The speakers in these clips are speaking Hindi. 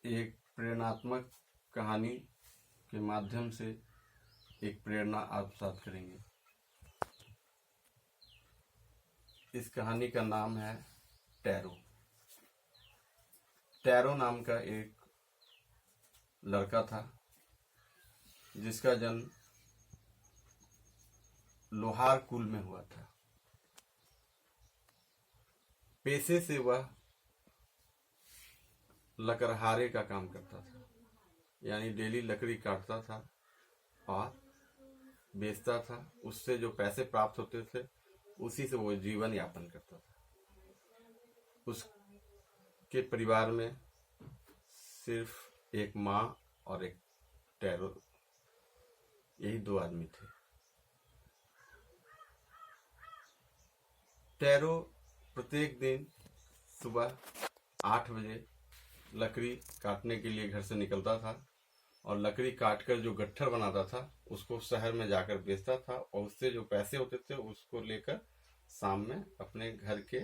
एक प्रेरणात्मक कहानी के माध्यम से एक प्रेरणा आत्मसात करेंगे। इस कहानी का नाम है टैरो। टैरो नाम का एक लड़का था जिसका जन्म लोहार कुल में हुआ था। पेशे से वह लकड़हारे का काम करता था, यानी डेली लकड़ी काटता था और बेचता था। उससे जो पैसे प्राप्त होते थे उसी से वो जीवन यापन करता था। उसके परिवार में सिर्फ एक माँ और एक टैरो, यही दो आदमी थे। टैरो प्रत्येक दिन सुबह 8 बजे लकड़ी काटने के लिए घर से निकलता था और लकड़ी काटकर जो गट्ठर बनाता था उसको शहर में जाकर बेचता था और उससे जो पैसे होते थे उसको लेकर शाम में अपने घर के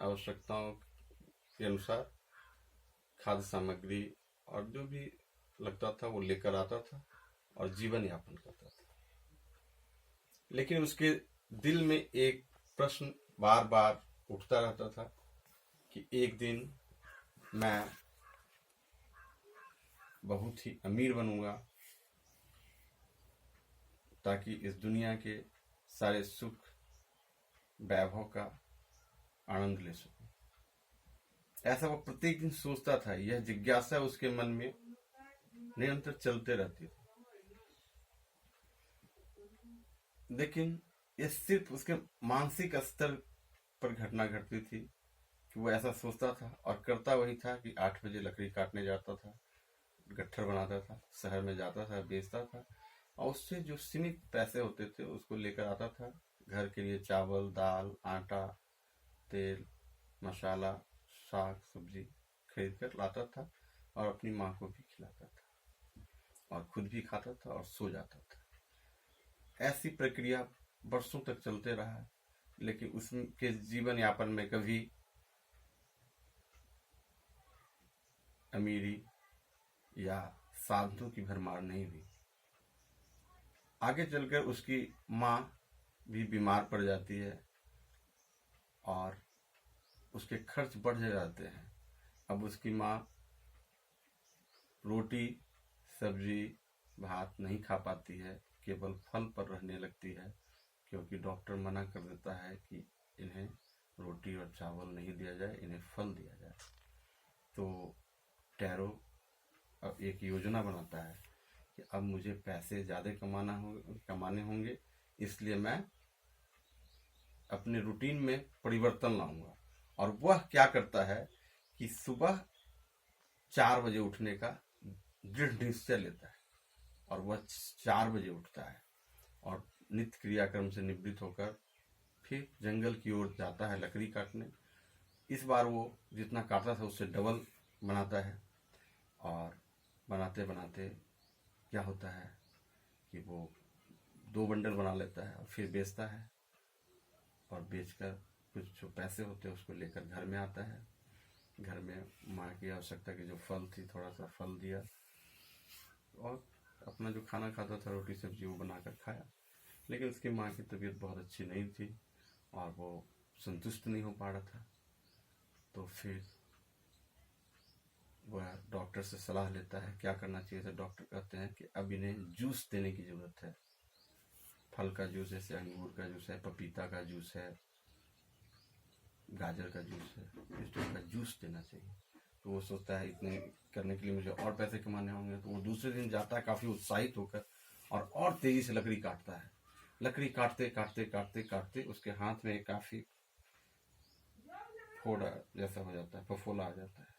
आवश्यकताओं के अनुसार खाद्य सामग्री और जो भी लगता था वो लेकर आता था और जीवन यापन करता था। लेकिन उसके दिल में एक प्रश्न बार बार उठता रहता था कि एक दिन मैं बहुत ही अमीर बनूंगा ताकि इस दुनिया के सारे सुख वैभव का आनंद ले सकूं। ऐसा वो प्रत्येक दिन सोचता था। यह जिज्ञासा उसके मन में निरंतर चलते रहती थी। लेकिन यह सिर्फ उसके मानसिक स्तर पर घटना घटती थी कि वो ऐसा सोचता था और करता वही था कि 8 बजे लकड़ी काटने जाता था, गट्ठर बनाता था, शहर में जाता था, बेचता था और उससे जो सीमित पैसे होते थे उसको लेकर आता था घर के लिए चावल, दाल, आटा, तेल, मसाला, साग सब्जी खरीद कर लाता था और अपनी माँ को भी खिलाता था और खुद भी खाता था और सो जाता था। ऐसी प्रक्रिया बरसों तक चलते रहा, लेकिन उसके जीवन यापन में कभी अमीरी या साधनों की भरमार नहीं हुई। आगे चलकर उसकी माँ भी बीमार पड़ जाती है और उसके खर्च बढ़ जाते हैं। अब उसकी माँ रोटी सब्जी भात नहीं खा पाती है, केवल फल पर रहने लगती है, क्योंकि डॉक्टर मना कर देता है कि इन्हें रोटी और चावल नहीं दिया जाए, इन्हें फल दिया जाए। तो टैरो अब एक योजना बनाता है कि अब मुझे पैसे ज़्यादा कमाने होंगे, इसलिए मैं अपने रूटीन में परिवर्तन लाऊंगा। और वह क्या करता है कि सुबह 4 बजे उठने का दृढ़ निश्चय लेता है और वह 4 बजे उठता है और नित्य क्रियाक्रम से निवृत्त होकर फिर जंगल की ओर जाता है लकड़ी काटने। इस बार वो जितना काटता था उससे डबल बनाता है और बनाते बनाते क्या होता है कि वो 2 बंडल बना लेता है और फिर बेचता है और बेचकर कुछ जो पैसे होते हैं उसको लेकर घर में आता है। घर में माँ की आवश्यकता की जो फल थी थोड़ा सा फल दिया और अपना जो खाना खाता था रोटी सब्जी वो बनाकर खाया। लेकिन उसकी माँ की तबीयत बहुत अच्छी नहीं थी और वो संतुष्ट नहीं हो पा रहा था। तो फिर वह डॉक्टर से सलाह लेता है क्या करना चाहिए। तो डॉक्टर कहते हैं कि अब इन्हें जूस देने की जरूरत है। फल का जूस, जैसे अंगूर का जूस है, पपीता का जूस है, गाजर का जूस है, इस टाइप का जूस देना चाहिए। तो वो सोचता है इतने करने के लिए मुझे और पैसे कमाने होंगे। तो वो दूसरे दिन जाता है काफ़ी उत्साहित होकर और तेज़ी से लकड़ी काटता है। लकड़ी काटते काटते काटते काटते उसके हाथ में काफ़ी फोड़ा जैसा हो जाता है, फफोला आ जाता है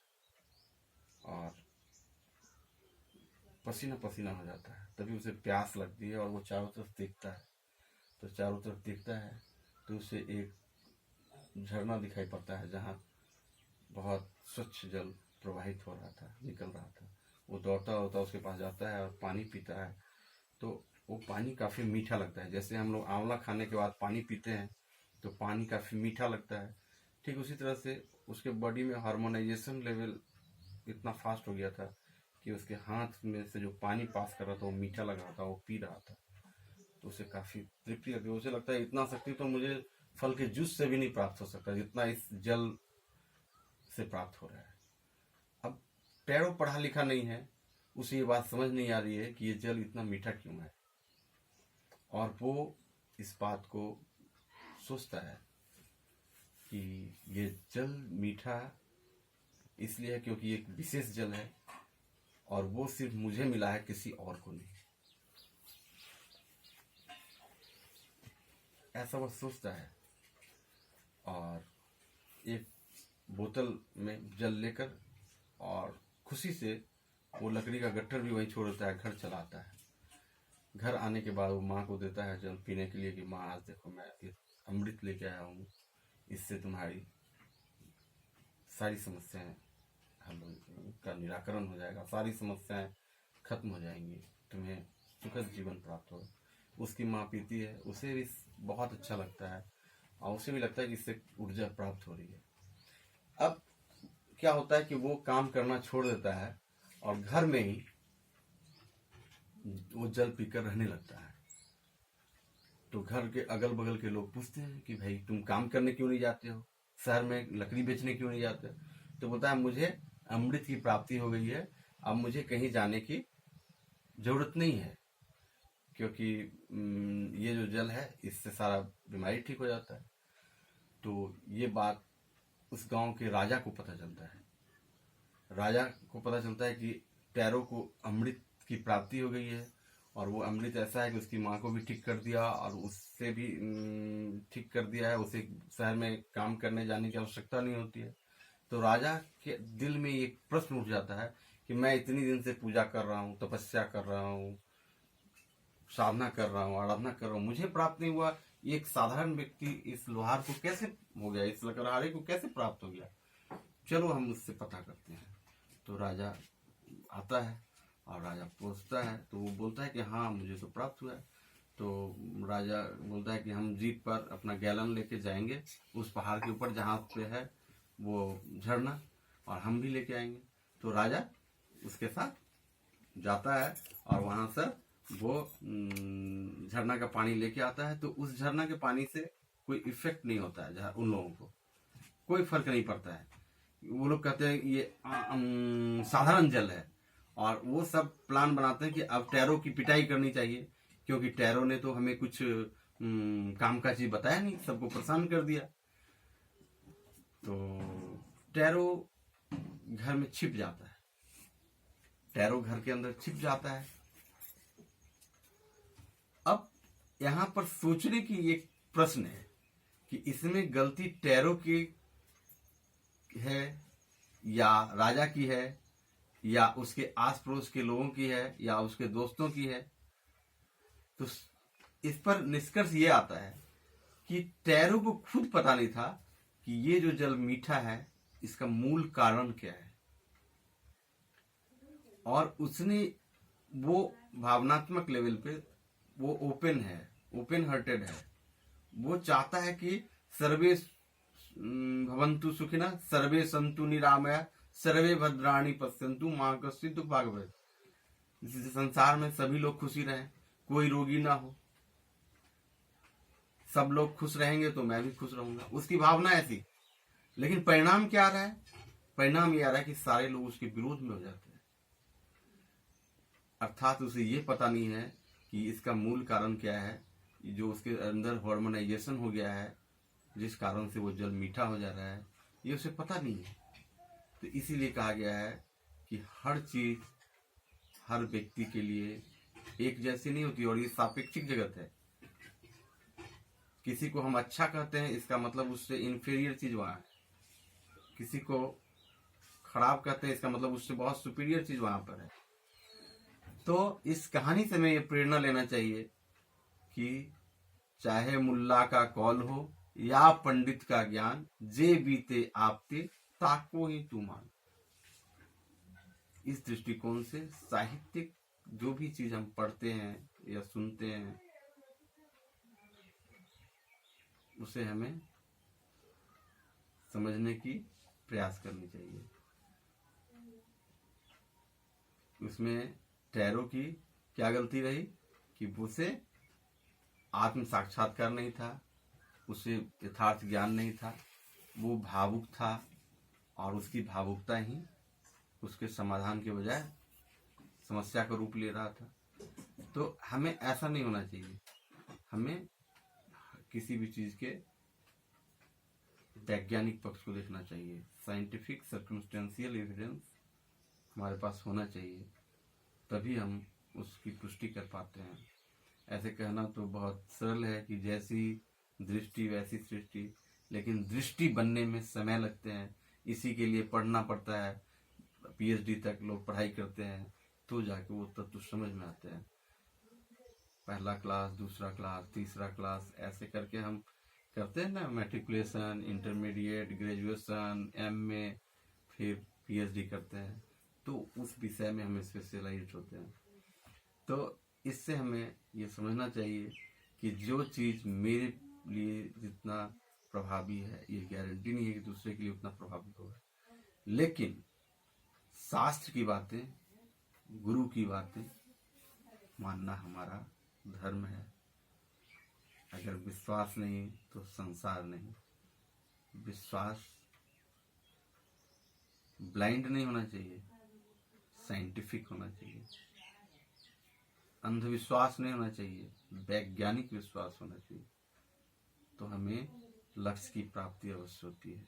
और पसीना पसीना हो जाता है। तभी उसे प्यास लगती है और वो चारों तरफ देखता है। तो चारों तरफ देखता है तो उसे एक झरना दिखाई पड़ता है जहाँ बहुत स्वच्छ जल प्रवाहित हो रहा था, निकल रहा था। वो दौड़ता दौड़ता उसके पास जाता है और पानी पीता है। तो वो पानी काफ़ी मीठा लगता है। जैसे हम लोग आंवला खाने के बाद पानी पीते हैं तो पानी काफ़ी मीठा लगता है, ठीक उसी तरह से उसके बॉडी में हार्मोनाइजेशन लेवल इतना फास्ट हो गया था कि उसके हाथ में से जो पानी पास कर रहा था वो मीठा लग रहा था, वो पी रहा था। तो उसे काफी तृप्ति लगती है। उसे लगता है इतना शक्ति तो मुझे फल के जूस से भी नहीं प्राप्त हो सकता जितना इस जल से प्राप्त हो रहा है। अब टैरो पढ़ा लिखा नहीं है, उसे ये बात समझ नहीं आ रही है कि ये जल इतना मीठा क्यों है, और वो इस बात को सोचता है कि ये जल मीठा इसलिए है क्योंकि एक विशेष जल है और वो सिर्फ मुझे मिला है, किसी और को नहीं। ऐसा वो सोचता है और एक बोतल में जल लेकर और खुशी से वो लकड़ी का गट्ठर भी वहीं छोड़ देता है, घर चला आता है। घर आने के बाद वो माँ को देता है जल पीने के लिए कि माँ आज देखो मैं ये अमृत लेके आया हूँ, इससे तुम्हारी सारी समस्याएं हल का निराकरण हो जाएगा, सारी समस्याएं खत्म हो जाएंगी, तुम्हें सुखद जीवन प्राप्त होगा। उसकी माँ पीती है, उसे भी बहुत अच्छा लगता है और उसे भी लगता है कि इससे ऊर्जा प्राप्त हो रही है। अब क्या होता है कि वो काम करना छोड़ देता है और घर में ही वो जल पीकर रहने लगता है। तो घर के अगल बगल के लोग पूछते हैं कि भाई तुम काम करने क्यों नहीं जाते हो, शहर में लकड़ी बेचने क्यों नहीं जाते हो? तो बोलता है मुझे अमृत की प्राप्ति हो गई है, अब मुझे कहीं जाने की जरूरत नहीं है, क्योंकि ये जो जल है इससे सारा बीमारी ठीक हो जाता है। तो ये बात उस गांव के राजा को पता चलता है। राजा को पता चलता है कि टैरो को अमृत की प्राप्ति हो गई है और वो अमृत ऐसा है कि उसकी माँ को भी ठीक कर दिया और उससे भी ठीक कर दिया है, उसे शहर में काम करने जाने की आवश्यकता नहीं होती है। तो राजा के दिल में एक प्रश्न उठ जाता है कि मैं इतनी दिन से पूजा कर रहा हूँ, तपस्या कर रहा हूँ, साधना कर रहा हूँ, आराधना कर रहा हूँ, मुझे प्राप्त नहीं हुआ, एक साधारण व्यक्ति इस लोहार को कैसे हो गया, इस लकड़हारे को कैसे प्राप्त हो गया? चलो हम उससे पता करते हैं। तो राजा आता है और राजा पूछता है, तो वो बोलता है कि हाँ मुझे तो प्राप्त हुआ है। तो राजा बोलता है कि हम जीप पर अपना गैलन लेके जाएंगे उस पहाड़ के ऊपर जहाँ पे है वो झरना, और हम भी लेके आएंगे। तो राजा उसके साथ जाता है और वहां से वो झरना का पानी लेके आता है। तो उस झरना के पानी से कोई इफेक्ट नहीं होता है, उन लोगों को कोई फर्क नहीं पड़ता है। वो लोग कहते हैं ये साधारण जल है, और वो सब प्लान बनाते हैं कि अब टैरो की पिटाई करनी चाहिए, क्योंकि टैरो ने तो हमें कुछ काम का चीज बताया नहीं, सबको परेशान कर दिया। तो टैरो घर में छिप जाता है, टैरो घर के अंदर छिप जाता है। अब यहां पर सोचने की एक प्रश्न है कि इसमें गलती टैरो की है या राजा की है या उसके आस पड़ोस के लोगों की है या उसके दोस्तों की है? तो इस पर निष्कर्ष ये आता है कि टैरो को खुद पता नहीं था कि ये जो जल मीठा है इसका मूल कारण क्या है, और उसने वो भावनात्मक लेवल पे वो ओपन है, ओपन हार्टेड है। वो चाहता है कि सर्वे भवन्तु सुखिनः, सर्वे सन्तु निरामया, सर्वे भद्राणि पश्यन्तु मां कश्चित् दुःख भाग् भवेत्। संसार में सभी लोग खुशी रहें, कोई रोगी ना हो, सब लोग खुश रहेंगे तो मैं भी खुश रहूंगा, उसकी भावना ऐसी। लेकिन परिणाम क्या आ रहा है? परिणाम ये आ रहा है कि सारे लोग उसके विरोध में हो जाते हैं। अर्थात उसे ये पता नहीं है कि इसका मूल कारण क्या है, जो उसके अंदर हार्मोनाइजेशन हो गया है जिस कारण से वो जल मीठा हो जा रहा है, ये उसे पता नहीं है। तो इसीलिए कहा गया है कि हर चीज हर व्यक्ति के लिए एक जैसी नहीं होती, और ये सापेक्षिक जगत है। किसी को हम अच्छा कहते हैं इसका मतलब उससे इंफीरियर चीज वहां है, किसी को खराब कहते हैं इसका मतलब उससे बहुत सुपीरियर चीज वहां पर है। तो इस कहानी से हमें ये प्रेरणा लेना चाहिए कि चाहे मुल्ला का कौल हो या पंडित का ज्ञान, जे बीते आपते ताको ही तू मान। इस दृष्टिकोण से साहित्यिक जो भी चीज हम पढ़ते हैं या सुनते हैं उसे हमें समझने की प्रयास करनी चाहिए। उसमें टैरो की क्या गलती रही कि उसे आत्म साक्षात्कार नहीं था, उसे यथार्थ ज्ञान नहीं था, वो भावुक था और उसकी भावुकता ही उसके समाधान के बजाय समस्या का रूप ले रहा था। तो हमें ऐसा नहीं होना चाहिए। हमें किसी भी चीज के वैज्ञानिक पक्ष को देखना चाहिए। साइंटिफिक सर्कमस्टेंशियल एविडेंस हमारे पास होना चाहिए, तभी हम उसकी पुष्टि कर पाते हैं। ऐसे कहना तो बहुत सरल है कि जैसी दृष्टि वैसी सृष्टि, लेकिन दृष्टि बनने में समय लगते हैं। इसी के लिए पढ़ना पड़ता है, पीएचडी तक लोग पढ़ाई करते हैं, तो जाके वो तत्व समझ में आते हैं। पहला क्लास, दूसरा क्लास, तीसरा क्लास, ऐसे करके हम करते हैं ना, मैट्रिकुलेशन, इंटरमीडिएट, ग्रेजुएशन, एमए, फिर पीएचडी करते हैं, तो उस विषय में हम स्पेशलाइज्ड होते हैं। तो इससे हमें ये समझना चाहिए कि जो चीज़ मेरे लिए जितना प्रभावी है, ये गारंटी नहीं है कि दूसरे के लिए उतना प्रभावी होगा। लेकिन शास्त्र की बातें, गुरु की बातें मानना हमारा धर्म है। अगर विश्वास नहीं तो संसार नहीं। विश्वास ब्लाइंड नहीं होना चाहिए, साइंटिफिक होना चाहिए। अंधविश्वास नहीं होना चाहिए, वैज्ञानिक विश्वास होना चाहिए। तो हमें लक्ष्य की प्राप्ति अवश्य होती है।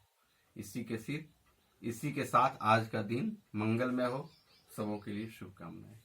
इसी के साथ आज का दिन मंगलमय हो। सबों के लिए शुभकामनाएं।